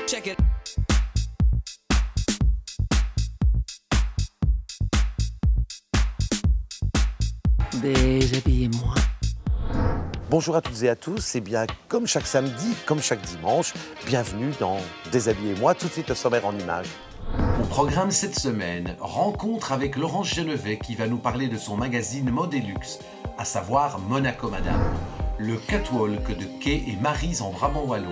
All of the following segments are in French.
Check it. Déshabillez-moi. Bonjour à toutes et à tous, et bien comme chaque samedi, comme chaque dimanche, bienvenue dans Déshabillez-moi, tout de suite au sommaire en images. Au programme cette semaine, rencontre avec Laurence Genevet qui va nous parler de son magazine Mode et Luxe, à savoir Monaco Madame. Le catwalk de Kay et Maryse en Brabant Wallon.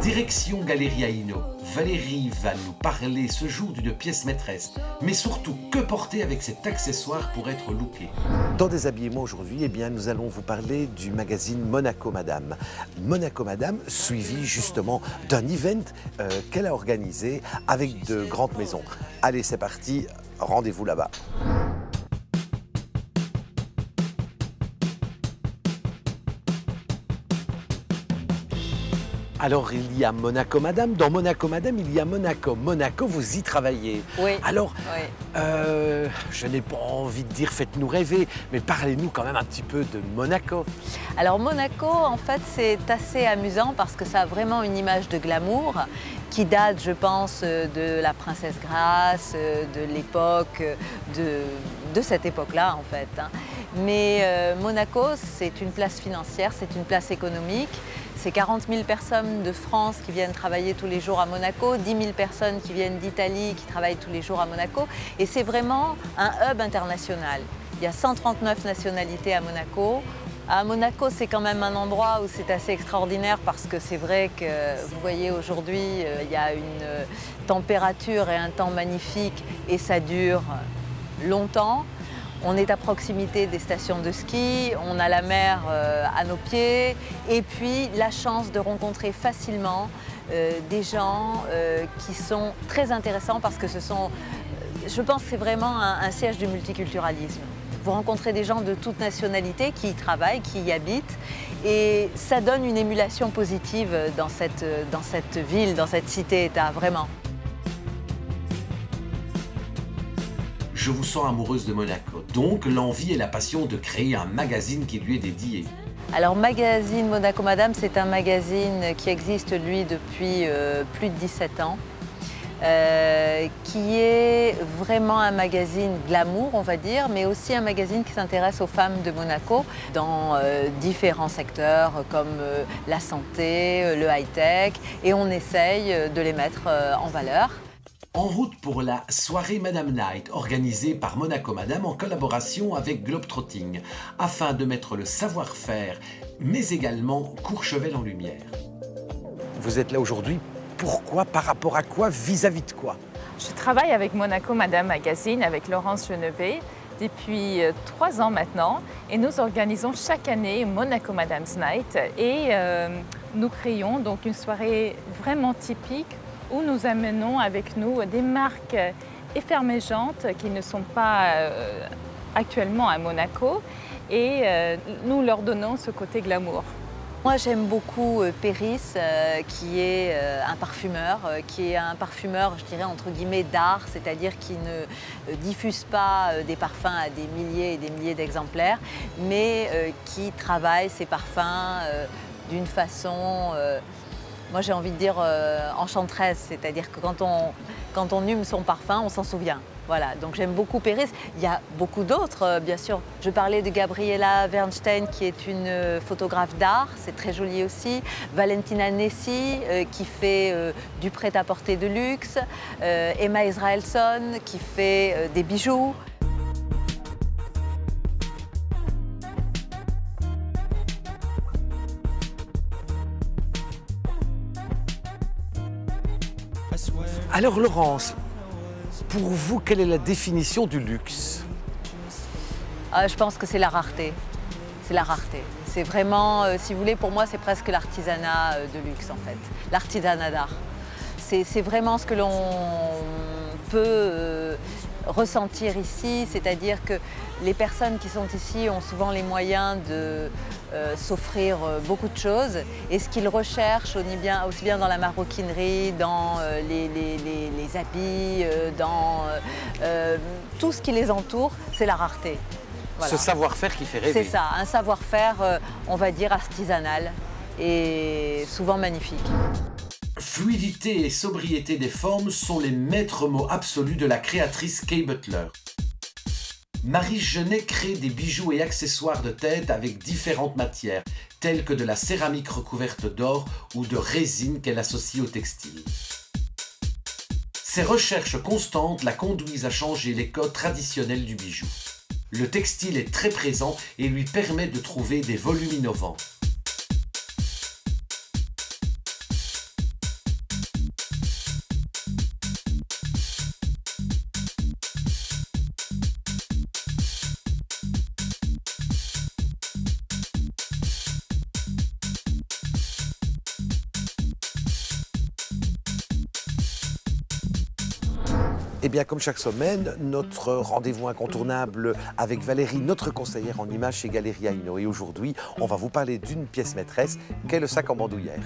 Direction Galerie Hainaut. Valérie va nous parler ce jour d'une pièce maîtresse, mais surtout que porter avec cet accessoire pour être looké. Dans Déshabillez-moi aujourd'hui, eh bien, nous allons vous parler du magazine Monaco Madame. Monaco Madame, suivi justement d'un event qu'elle a organisé avec de grandes maisons. Allez, c'est parti, rendez-vous là-bas. Alors, il y a Monaco Madame. Dans Monaco Madame, il y a Monaco. Monaco, vous y travaillez. Oui. Alors, Oui. je n'ai pas envie de dire faites-nous rêver, mais parlez-nous quand même un petit peu de Monaco. Alors Monaco, en fait, c'est assez amusant parce que ça a vraiment une image de glamour qui date, je pense, de la princesse Grace, de l'époque, de cette époque-là, en fait. Mais Monaco, c'est une place financière, c'est une place économique. C'est 40 000 personnes de France qui viennent travailler tous les jours à Monaco, 10 000 personnes qui viennent d'Italie qui travaillent tous les jours à Monaco. Et c'est vraiment un hub international. Il y a 139 nationalités à Monaco. À Monaco, c'est quand même un endroit où c'est assez extraordinaire parce que c'est vrai que, vous voyez, aujourd'hui, il y a une température et un temps magnifique et ça dure longtemps. On est à proximité des stations de ski, on a la mer à nos pieds et puis la chance de rencontrer facilement des gens qui sont très intéressants parce que ce sont, je pense que c'est vraiment un siège du multiculturalisme. Vous rencontrez des gens de toute nationalité qui y travaillent, qui y habitent et ça donne une émulation positive dans cette ville, dans cette cité-État, vraiment. Je vous sens amoureuse de Monaco, donc l'envie et la passion de créer un magazine qui lui est dédié. Alors Magazine Monaco Madame, c'est un magazine qui existe lui depuis plus de 17 ans, qui est vraiment un magazine glamour on va dire, mais aussi un magazine qui s'intéresse aux femmes de Monaco dans différents secteurs comme la santé, le high-tech et on essaye de les mettre en valeur. En route pour la soirée Madame Night, organisée par Monaco Madame en collaboration avec Globetrotting, afin de mettre le savoir-faire, mais également Courchevel en lumière. Vous êtes là aujourd'hui, pourquoi, par rapport à quoi, vis-à-vis de quoi? Je travaille avec Monaco Madame Magazine, avec Laurence Genevet, depuis 3 ans maintenant. Et nous organisons chaque année Monaco Madame's Night. Et nous créons donc une soirée vraiment typique où nous amenons avec nous des marques effervescentes qui ne sont pas actuellement à Monaco et nous leur donnons ce côté glamour. Moi j'aime beaucoup Péris qui est un parfumeur, je dirais entre guillemets d'art, c'est-à-dire qui ne diffuse pas des parfums à des milliers et des milliers d'exemplaires, mais qui travaille ses parfums d'une façon moi j'ai envie de dire enchanteresse, c'est-à-dire que quand on hume son parfum, on s'en souvient. Voilà, donc j'aime beaucoup Péris. Il y a beaucoup d'autres, bien sûr. Je parlais de Gabriela Wernstein, qui est une photographe d'art, c'est très joli aussi. Valentina Nessi, qui fait du prêt-à-porter de luxe. Emma Israelsson, qui fait des bijoux. Alors Laurence, pour vous, quelle est la définition du luxe? Je pense que c'est la rareté. C'est la rareté. C'est vraiment, si vous voulez, pour moi, c'est presque l'artisanat de luxe, en fait. L'artisanat d'art. C'est vraiment ce que l'on peut ressentir ici, c'est-à-dire que les personnes qui sont ici ont souvent les moyens de s'offrir beaucoup de choses et ce qu'ils recherchent aussi bien dans la maroquinerie, dans les habits, dans tout ce qui les entoure, c'est la rareté. Voilà. Ce savoir-faire qui fait rêver. C'est ça, un savoir-faire, on va dire, artisanal et souvent magnifique. Fluidité et sobriété des formes sont les maîtres mots absolus de la créatrice Kay Butler. Maryse Genet crée des bijoux et accessoires de tête avec différentes matières, telles que de la céramique recouverte d'or ou de résine qu'elle associe au textile. Ses recherches constantes la conduisent à changer les codes traditionnels du bijou. Le textile est très présent et lui permet de trouver des volumes innovants. Eh bien, comme chaque semaine, notre rendez-vous incontournable avec Valérie, notre conseillère en images chez Galeria Hinault. Et aujourd'hui, on va vous parler d'une pièce maîtresse qu'est le sac en bandoulière.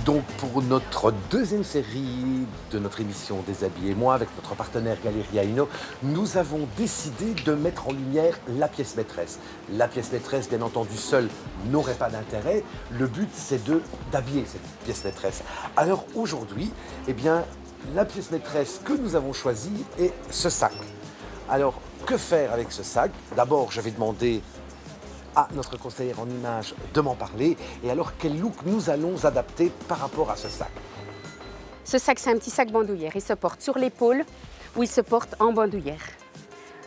Donc pour notre deuxième série de notre émission Déshabillé et moi, avec notre partenaire Galeria Hinault, nous avons décidé de mettre en lumière la pièce maîtresse. La pièce maîtresse, bien entendu, seule n'aurait pas d'intérêt. Le but, c'est d'habiller cette pièce maîtresse. Alors aujourd'hui, eh bien, la pièce maîtresse que nous avons choisie est ce sac. Alors, que faire avec ce sac? D'abord, je vais demander à notre conseillère en images de m'en parler. Et alors, quel look nous allons adapter par rapport à ce sac? Ce sac, c'est un petit sac bandoulière. Il se porte sur l'épaule ou il se porte en bandoulière.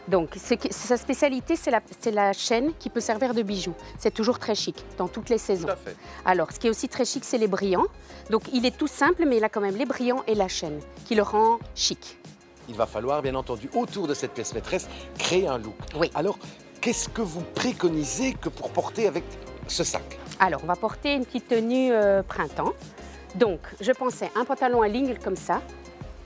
Donc, sa spécialité, c'est la chaîne qui peut servir de bijou. C'est toujours très chic, dans toutes les saisons. Tout à fait. Alors, ce qui est aussi très chic, c'est les brillants. Donc, il est tout simple, mais il a quand même les brillants et la chaîne, qui le rend chic. Il va falloir, bien entendu, autour de cette pièce maîtresse, créer un look. Oui. Alors, qu'est-ce que vous préconisez que pour porter avec ce sac? Alors, on va porter une petite tenue printemps. Donc, je pensais un pantalon à lignes comme ça.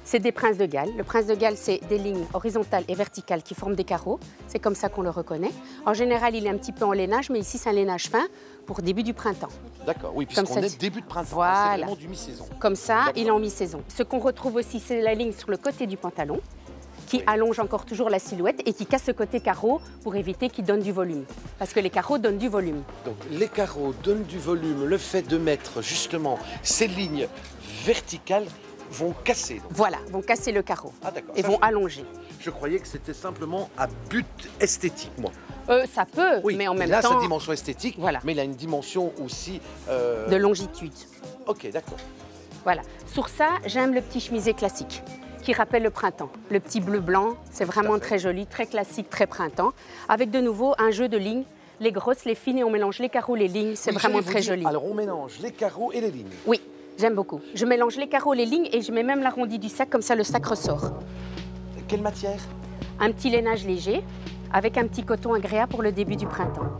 C'est des princes de Galles. Le prince de Galles, c'est des lignes horizontales et verticales qui forment des carreaux. C'est comme ça qu'on le reconnaît. En général, il est un petit peu en lainage, mais ici, c'est un lainage fin pour début du printemps. D'accord, oui, puisqu'on est début de printemps. Voilà. C'est vraiment du mi-saison. Comme ça, il est en mi-saison. Ce qu'on retrouve aussi, c'est la ligne sur le côté du pantalon, qui allonge encore toujours la silhouette et qui casse ce côté carreau pour éviter qu'il donne du volume. Parce que les carreaux donnent du volume. Donc, les carreaux donnent du volume. Le fait de mettre, justement, ces lignes verticales vont casser. Donc. Voilà, vont casser le carreau et vont allonger. Je croyais que c'était simplement à but esthétique, moi. Ça peut, oui, mais en même temps... temps... Il a sa dimension esthétique, voilà. Mais il a une dimension aussi... de longitude. Ok, d'accord. Voilà. Sur ça, j'aime le petit chemisier classique qui rappelle le printemps. Le petit bleu-blanc, c'est vraiment très joli, très classique, très printemps. Avec de nouveau un jeu de lignes, les grosses, les fines, et on mélange les carreaux, les lignes, c'est vraiment très joli. Alors on mélange les carreaux et les lignes. Oui, j'aime beaucoup. Je mélange les carreaux, les lignes et je mets même l'arrondi du sac, comme ça le sac ressort. Quelle matière? Un petit lainage léger, avec un petit coton agréable pour le début du printemps.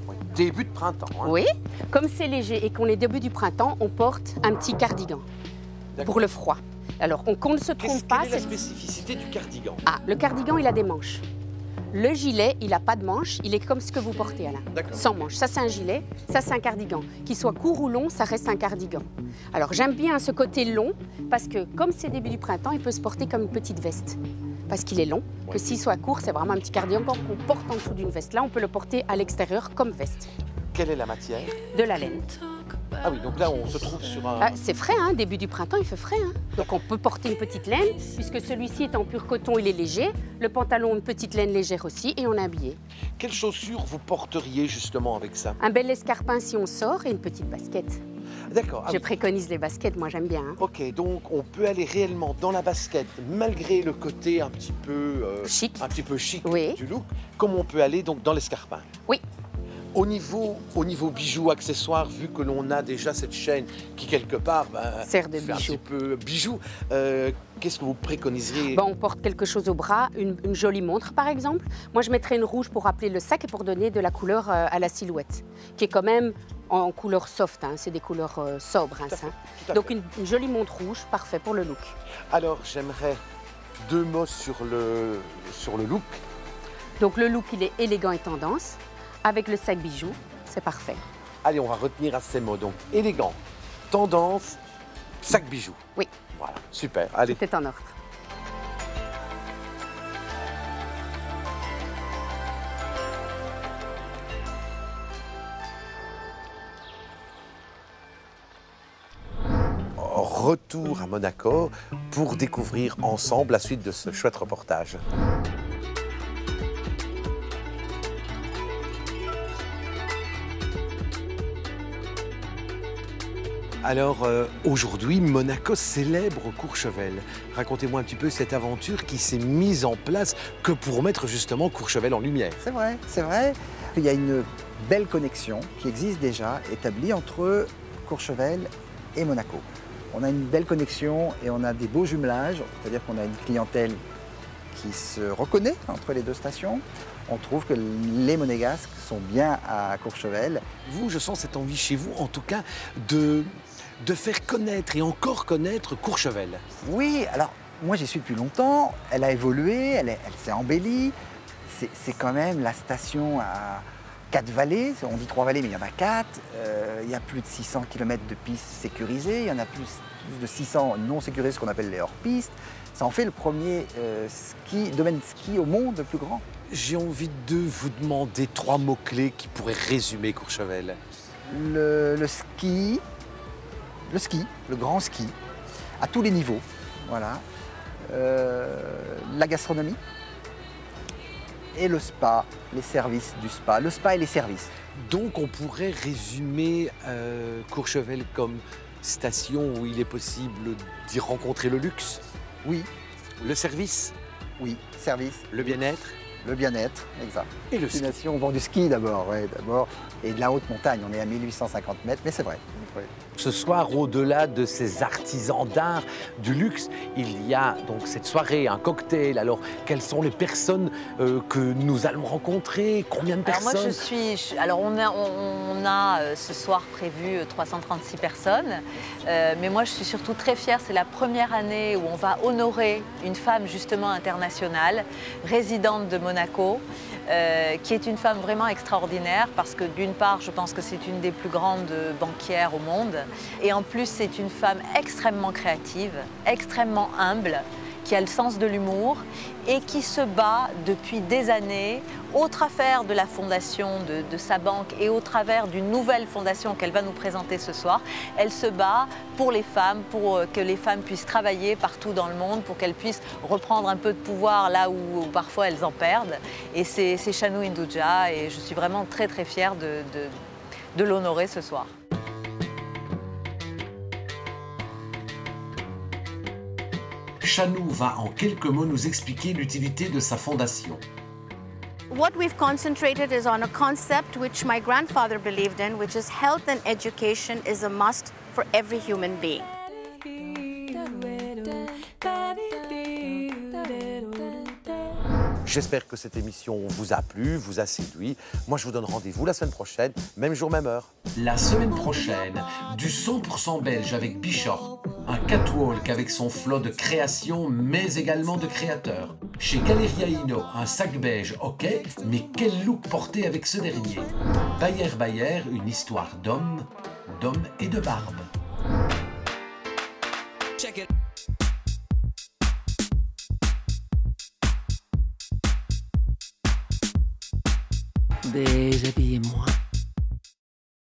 Oui, début de printemps. Hein. Oui, comme c'est léger et qu'on est début du printemps, on porte un petit cardigan pour le froid. Alors, qu'on ne se trompe pas... Quelle est la spécificité du cardigan? Ah, le cardigan, il a des manches. Le gilet, il n'a pas de manches, il est comme ce que vous portez, Alain. Sans manches. Ça, c'est un gilet, ça, c'est un cardigan. Qu'il soit court ou long, ça reste un cardigan. Alors, j'aime bien ce côté long, parce que comme c'est début du printemps, il peut se porter comme une petite veste. Parce qu'il est long, que s'il soit court, c'est vraiment un petit cardigan qu'on porte en dessous d'une veste. Là, on peut le porter à l'extérieur comme veste. Quelle est la matière? De la laine. Ah oui, donc là, on se trouve sur un... C'est frais, hein, début du printemps, il fait frais. Hein. Donc on peut porter une petite laine, puisque celui-ci est en pur coton, il est léger. Le pantalon, une petite laine légère aussi, et on est habillé. Quelles chaussures vous porteriez justement avec ça? Un bel escarpin si on sort et une petite basket. D'accord. Je préconise les baskets, moi j'aime bien. Hein. Ok, donc on peut aller réellement dans la basket, malgré le côté un petit peu chic, du look, comme on peut aller donc dans l'escarpin. Oui. Au niveau bijoux, accessoires, vu que l'on a déjà cette chaîne qui, quelque part, sert de fait bijoux. Un petit peu bijou, qu'est-ce que vous préconiseriez? On porte quelque chose au bras, une jolie montre par exemple. Moi, je mettrais une rouge pour rappeler le sac et pour donner de la couleur à la silhouette, qui est quand même en couleur soft, hein, c'est des couleurs sobres. Hein, donc une jolie montre rouge, parfait pour le look. Alors, j'aimerais 2 mots sur le look. Donc le look, il est élégant et tendance. Avec le sac bijou, c'est parfait. Allez, on va retenir à ces mots. Donc, élégant, tendance, sac bijou. Oui. Voilà, super. Allez. Tout est en ordre. retour à Monaco pour découvrir ensemble la suite de ce chouette reportage. Alors aujourd'hui, Monaco célèbre Courchevel. Racontez-moi un petit peu cette aventure qui s'est mise en place que pour mettre justement Courchevel en lumière. C'est vrai, c'est vrai. Il y a une belle connexion qui existe déjà, établie entre Courchevel et Monaco. On a une belle connexion et on a des beaux jumelages, c'est-à-dire qu'on a une clientèle qui se reconnaît entre les deux stations. On trouve que les Monégasques sont bien à Courchevel. Vous, je sens cette envie chez vous, en tout cas, de faire connaître et encore connaître Courchevel. Oui, alors moi j'y suis depuis longtemps, elle a évolué, elle s'est embellie. C'est quand même la station à 4 vallées, on dit 3 vallées mais il y en a 4. Il y a plus de 600 km de pistes sécurisées, il y en a plus de 600 non sécurisées, ce qu'on appelle les hors-pistes. Ça en fait le premier domaine de ski au monde le plus grand. J'ai envie de vous demander 3 mots-clés qui pourraient résumer Courchevel. Le ski, le grand ski, à tous les niveaux, voilà. La gastronomie et le spa, les services du spa, le spa et les services. Donc on pourrait résumer Courchevel comme station où il est possible d'y rencontrer le luxe, Oui, le service, oui, service, le bien-être le bien-être, exact. et le ski. Destination, on vend du ski d'abord, ouais, et de la haute montagne, on est à 1850 mètres, mais c'est vrai. Oui. Ce soir, au-delà de ces artisans d'art du luxe, il y a donc cette soirée, un cocktail. Alors, quelles sont les personnes que nous allons rencontrer? Combien de personnes? Alors moi, on a ce soir prévu 336 personnes, mais moi je suis surtout très fière. C'est la première année où on va honorer une femme justement internationale, résidente de Monaco, qui est une femme vraiment extraordinaire parce que d'une part, je pense que c'est une des plus grandes banquières au monde. Et en plus, c'est une femme extrêmement créative, extrêmement humble, qui a le sens de l'humour et qui se bat depuis des années au travers de la fondation de sa banque et au travers d'une nouvelle fondation qu'elle va nous présenter ce soir. Elle se bat pour les femmes, pour que les femmes puissent travailler partout dans le monde, pour qu'elles puissent reprendre un peu de pouvoir là où parfois elles en perdent. Et c'est Chanou Indouja et je suis vraiment très très fière de l'honorer ce soir. Chanou va en quelques mots nous expliquer l'utilité de sa fondation. What we've concentrated is on a concept which my grandfather believed in, which is health and education is a must for every human being. J'espère que cette émission vous a plu, vous a séduit. Moi, je vous donne rendez-vous la semaine prochaine, même jour, même heure. La semaine prochaine, du 100% belge avec Bichor, un catwalk avec son flot de création, mais également de créateurs. Chez Galeria Hino, un sac beige, ok, mais quel look porter avec ce dernier? Bayer, une histoire d'homme et de barbe. Déshabillez-moi.